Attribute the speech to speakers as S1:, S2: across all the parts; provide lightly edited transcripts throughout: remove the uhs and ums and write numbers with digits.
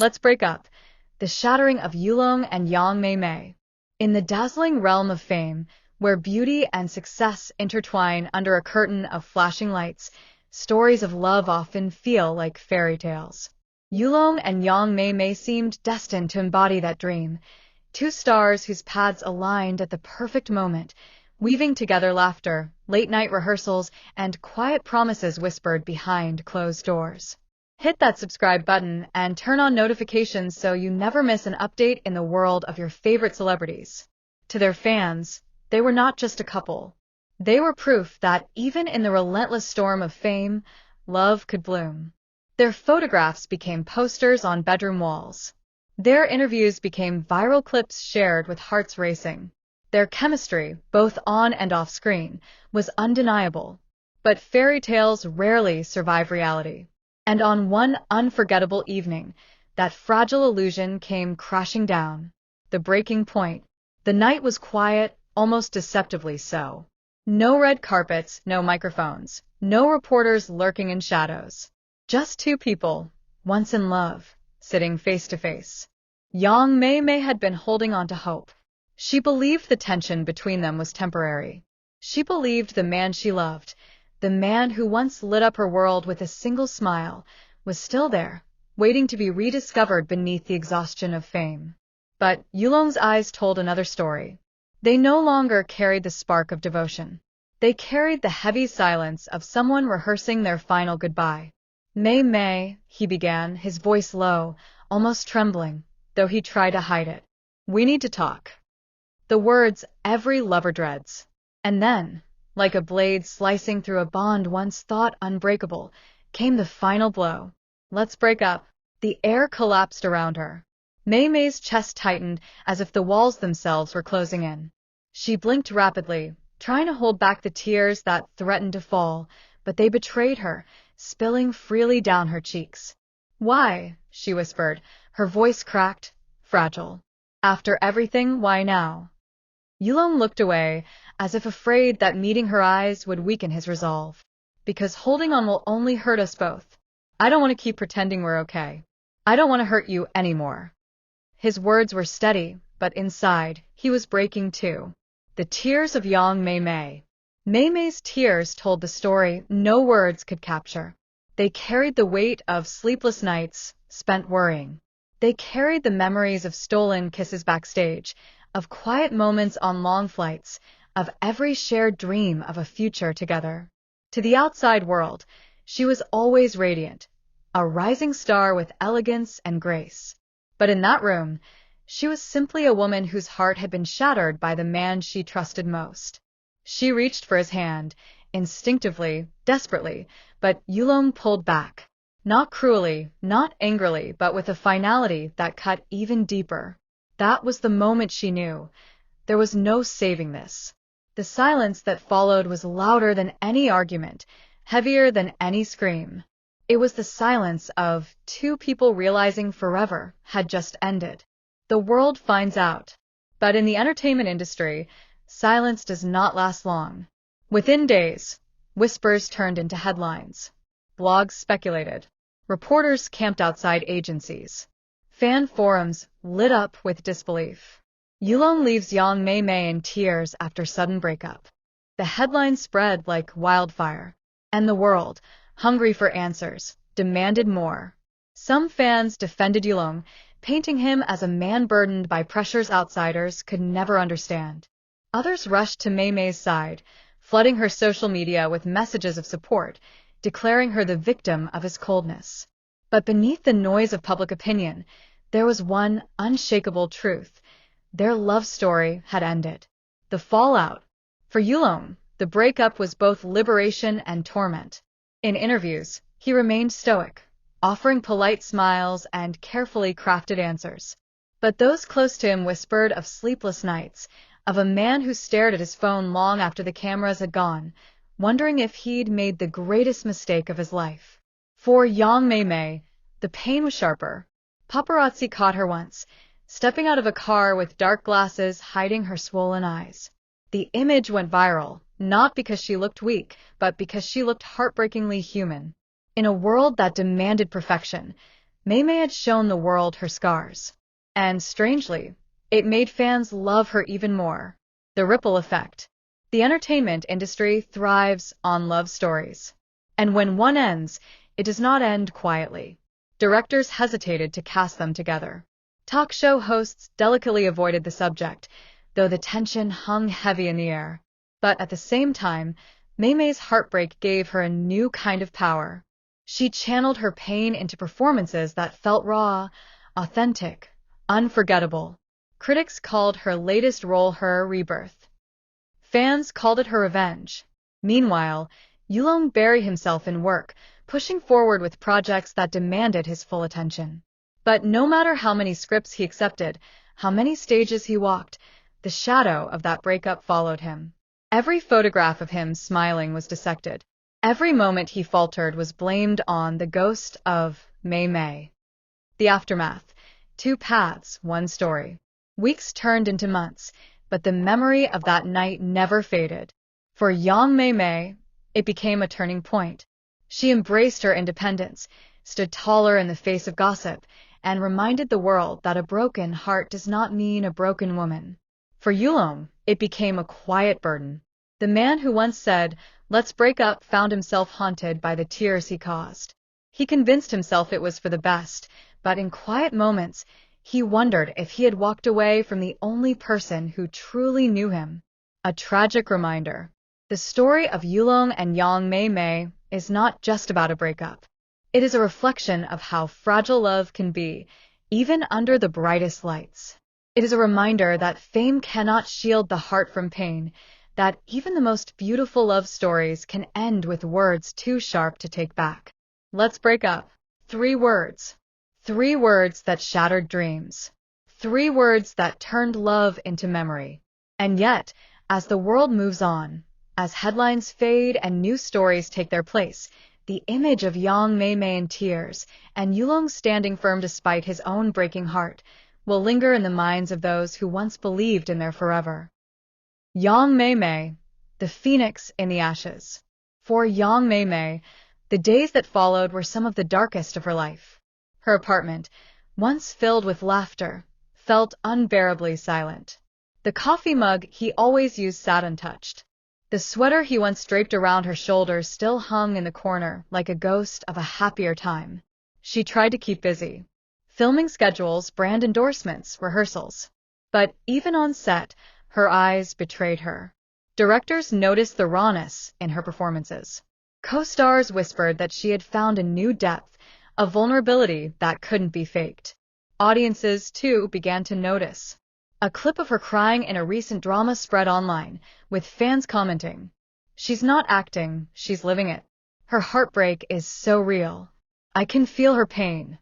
S1: Let's break up. The Shattering of Yulong and Mei Mei. In the dazzling realm of fame, where beauty and success intertwine under a curtain of flashing lights, stories of love often feel like fairy tales. Yulong and Mei Mei seemed destined to embody that dream. Two stars whose paths aligned at the perfect moment, weaving together laughter, late-night rehearsals, and quiet promises whispered behind closed doors. Hit that subscribe button and turn on notifications so you never miss an update in the world of your favorite celebrities. To their fans, they were not just a couple. They were proof that even in the relentless storm of fame, love could bloom. Their photographs became posters on bedroom walls. Their interviews became viral clips shared with hearts racing. Their chemistry, both on and off screen, was undeniable. But fairy tales rarely survive reality. And on one unforgettable evening, that fragile illusion came crashing down. The breaking point. The night was quiet, almost deceptively so. No red carpets, no microphones, no reporters lurking in shadows. Just two people, once in love, sitting face to face. Mei Mei had been holding on to hope. She believed the tension between them was temporary. She believed the man she loved, the man who once lit up her world with a single smile, was still there, waiting to be rediscovered beneath the exhaustion of fame. But Yulong's eyes told another story. They no longer carried the spark of devotion. They carried the heavy silence of someone rehearsing their final goodbye. Mei Mei, he began, his voice low, almost trembling, though he tried to hide it. We need to talk. The words every lover dreads. And then, like a blade slicing through a bond once thought unbreakable, came the final blow. Let's break up. The air collapsed around her. Mei Mei's chest tightened as if the walls themselves were closing in. She blinked rapidly, trying to hold back the tears that threatened to fall, but they betrayed her, spilling freely down her cheeks. Why? She whispered, her voice cracked, fragile. After everything, why now? Yulong looked away, as if afraid that meeting her eyes would weaken his resolve. Because holding on will only hurt us both. I don't want to keep pretending we're okay. I don't want to hurt you anymore. His words were steady, but inside, he was breaking too. The tears of Mei Mei. Mei Mei's tears told the story no words could capture. They carried the weight of sleepless nights, spent worrying. They carried the memories of stolen kisses backstage, of quiet moments on long flights, of every shared dream of a future together. To the outside world, she was always radiant, a rising star with elegance and grace. But in that room, she was simply a woman whose heart had been shattered by the man she trusted most. She reached for his hand, instinctively, desperately, but Yulong pulled back. Not cruelly, not angrily, but with a finality that cut even deeper. That was the moment she knew. There was no saving this. The silence that followed was louder than any argument, heavier than any scream. It was the silence of two people realizing forever had just ended. The world finds out. But in the entertainment industry, silence does not last long. Within days, whispers turned into headlines. Blogs speculated. Reporters camped outside agencies. Fan forums lit up with disbelief. Yulong leaves Mei Mei in tears after sudden breakup. The headlines spread like wildfire. And the world, hungry for answers, demanded more. Some fans defended Yulong, painting him as a man burdened by pressures outsiders could never understand. Others rushed to Mei Mei's side, flooding her social media with messages of support, declaring her the victim of his coldness. But beneath the noise of public opinion, there was one unshakable truth. Their love story had ended. The fallout. For Yulong, the breakup was both liberation and torment. In interviews, he remained stoic, offering polite smiles and carefully crafted answers. But those close to him whispered of sleepless nights, of a man who stared at his phone long after the cameras had gone, wondering if he'd made the greatest mistake of his life. For Mei Mei, the pain was sharper. Paparazzi caught her once, stepping out of a car with dark glasses hiding her swollen eyes. The image went viral, not because she looked weak, but because she looked heartbreakingly human. In a world that demanded perfection, Mei Mei had shown the world her scars. And strangely, it made fans love her even more. The ripple effect. The entertainment industry thrives on love stories. And when one ends, it does not end quietly. Directors hesitated to cast them together. Talk show hosts delicately avoided the subject, though the tension hung heavy in the air. But at the same time, Mei Mei's heartbreak gave her a new kind of power. She channeled her pain into performances that felt raw, authentic, unforgettable. Critics called her latest role her rebirth. Fans called it her revenge. Meanwhile, Yulong buried himself in work, pushing forward with projects that demanded his full attention. But no matter how many scripts he accepted, how many stages he walked, the shadow of that breakup followed him. Every photograph of him smiling was dissected. Every moment he faltered was blamed on the ghost of Mei Mei. The aftermath. 2 paths, 1 story. Weeks turned into months, but the memory of that night never faded. For young Mei Mei, it became a turning point. She embraced her independence, stood taller in the face of gossip, and reminded the world that a broken heart does not mean a broken woman. For Yulong, it became a quiet burden. The man who once said, "Let's break up," found himself haunted by the tears he caused. He convinced himself it was for the best, but in quiet moments, he wondered if he had walked away from the only person who truly knew him. A tragic reminder. The story of Yulong and young Mei Mei is not just about a breakup. It is a reflection of how fragile love can be, even under the brightest lights. It is a reminder that fame cannot shield the heart from pain, that even the most beautiful love stories can end with words too sharp to take back. Let's break up. 3 words. 3 words that shattered dreams. 3 words that turned love into memory. And yet, as the world moves on, as headlines fade and new stories take their place, the image of young Mei Mei in tears and Yulong standing firm despite his own breaking heart will linger in the minds of those who once believed in their forever. Young Mei Mei, the phoenix in the ashes. For young Mei Mei, the days that followed were some of the darkest of her life. Her apartment, once filled with laughter, felt unbearably silent. The coffee mug he always used sat untouched. The sweater he once draped around her shoulders still hung in the corner like a ghost of a happier time. She tried to keep busy. Filming schedules, brand endorsements, rehearsals. But even on set, her eyes betrayed her. Directors noticed the rawness in her performances. Co-stars whispered that she had found a new depth, a vulnerability that couldn't be faked. Audiences, too, began to notice. A clip of her crying in a recent drama spread online, with fans commenting, "She's not acting, she's living it. Her heartbreak is so real. I can feel her pain."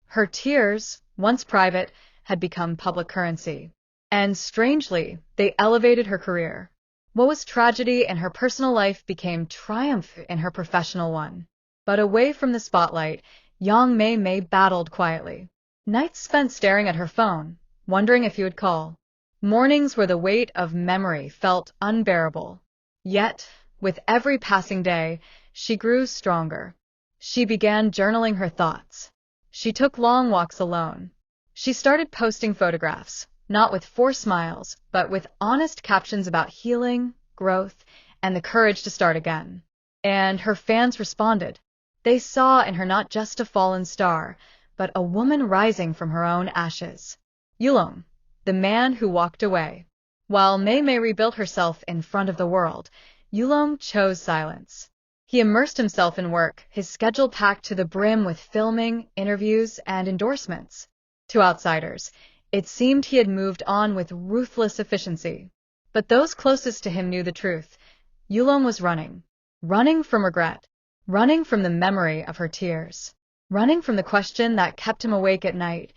S1: Her tears, once private, had become public currency. And strangely, they elevated her career. What was tragedy in her personal life became triumph in her professional one. But away from the spotlight, young Mei Mei battled quietly. Nights spent staring at her phone, wondering if he would call. Mornings where the weight of memory felt unbearable. Yet, with every passing day, she grew stronger. She began journaling her thoughts. She took long walks alone. She started posting photographs, not with forced smiles, but with honest captions about healing, growth, and the courage to start again. And her fans responded. They saw in her not just a fallen star, but a woman rising from her own ashes. Yulong, the man who walked away. While Mei Mei rebuilt herself in front of the world, Yulong chose silence. He immersed himself in work, his schedule packed to the brim with filming, interviews, and endorsements. To outsiders, it seemed he had moved on with ruthless efficiency. But those closest to him knew the truth. Yulong was running. Running from regret. Running from the memory of her tears. Running from the question that kept him awake at night.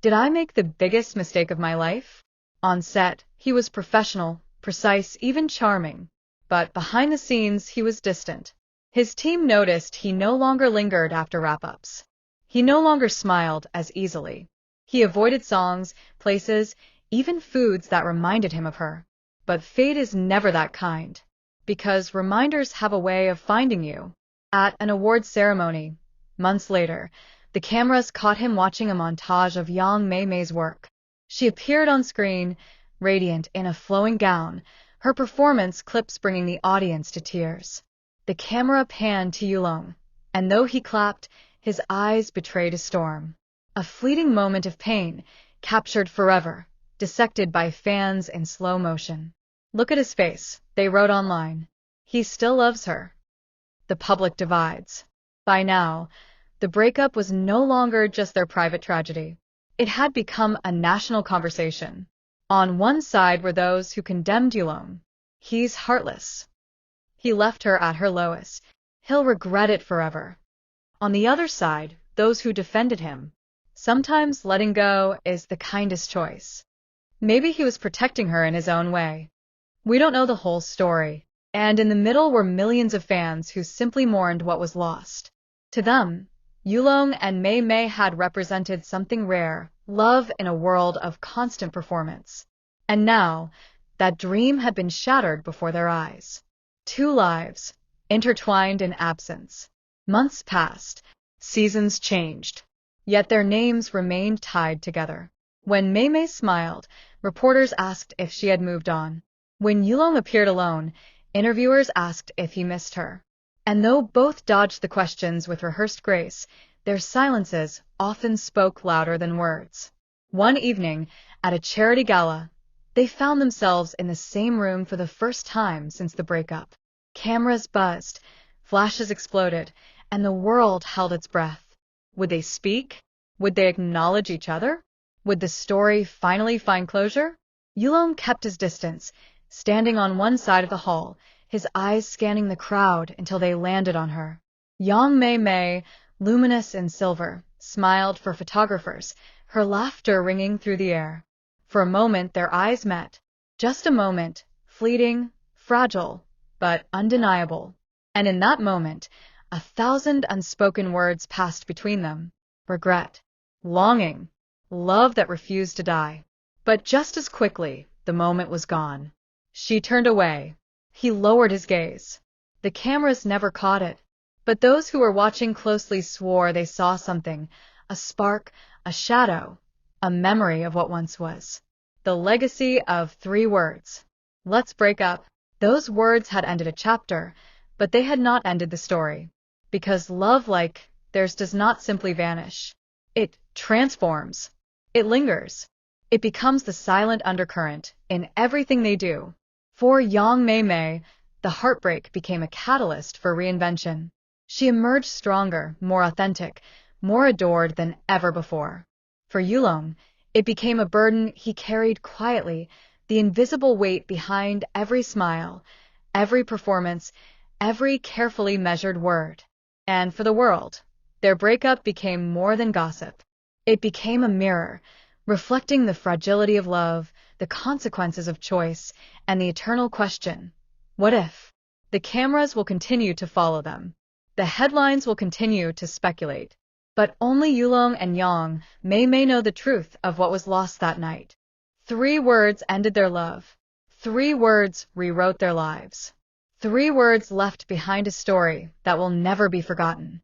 S1: Did I make the biggest mistake of my life? On set, he was professional, precise, even charming. But behind the scenes, he was distant. His team noticed he no longer lingered after wrap-ups. He no longer smiled as easily. He avoided songs, places, even foods that reminded him of her. But fate is never that kind. Because reminders have a way of finding you. At an awards ceremony, months later, The cameras caught him watching a montage of young Mei Mei's work. She appeared on screen, radiant in a flowing gown, her performance clips bringing the audience to tears. The camera panned to Yulong, and though he clapped, his eyes betrayed a storm. A fleeting moment of pain, captured forever, dissected by fans in slow motion. "Look at his face," they wrote online. "He still loves her." The public divides. By now, the breakup was no longer just their private tragedy. It had become a national conversation. On one side were those who condemned Yulong. "He's heartless. He left her at her lowest. He'll regret it forever." On the other side, those who defended him. "Sometimes letting go is the kindest choice. Maybe he was protecting her in his own way." We don't know the whole story. And in the middle were millions of fans who simply mourned what was lost. To them, Yulong and Mei Mei had represented something rare, love in a world of constant performance. And now, that dream had been shattered before their eyes. Two lives, intertwined in absence. Months passed, seasons changed, yet their names remained tied together. When Mei Mei smiled, reporters asked if she had moved on. When Yulong appeared alone, interviewers asked if he missed her. And though both dodged the questions with rehearsed grace, their silences often spoke louder than words. One evening, at a charity gala, they found themselves in the same room for the first time since the breakup. Cameras buzzed, flashes exploded, and the world held its breath. Would they speak? Would they acknowledge each other? Would the story finally find closure? Yulong kept his distance, standing on one side of the hall, his eyes scanning the crowd until they landed on her. Young Mei Mei, luminous in silver, smiled for photographers, her laughter ringing through the air. For a moment their eyes met. Just a moment, fleeting, fragile, but undeniable. And in that moment, 1,000 unspoken words passed between them. Regret, longing, love that refused to die. But just as quickly, the moment was gone. She turned away. He lowered his gaze. The cameras never caught it. But those who were watching closely swore they saw something, a spark, a shadow, a memory of what once was. The legacy of 3 words. "Let's break up." Those words had ended a chapter, but they had not ended the story. Because love like theirs does not simply vanish. It transforms. It lingers. It becomes the silent undercurrent in everything they do. For young Mei Mei, the heartbreak became a catalyst for reinvention. She emerged stronger, more authentic, more adored than ever before. For Yulong, it became a burden he carried quietly, the invisible weight behind every smile, every performance, every carefully measured word. And for the world, their breakup became more than gossip. It became a mirror, reflecting the fragility of love, the consequences of choice, and the eternal question, what if? The cameras will continue to follow them. The headlines will continue to speculate. But only Yulong and Yang Mei Mei know the truth of what was lost that night. 3 words ended their love. 3 words rewrote their lives. 3 words left behind a story that will never be forgotten.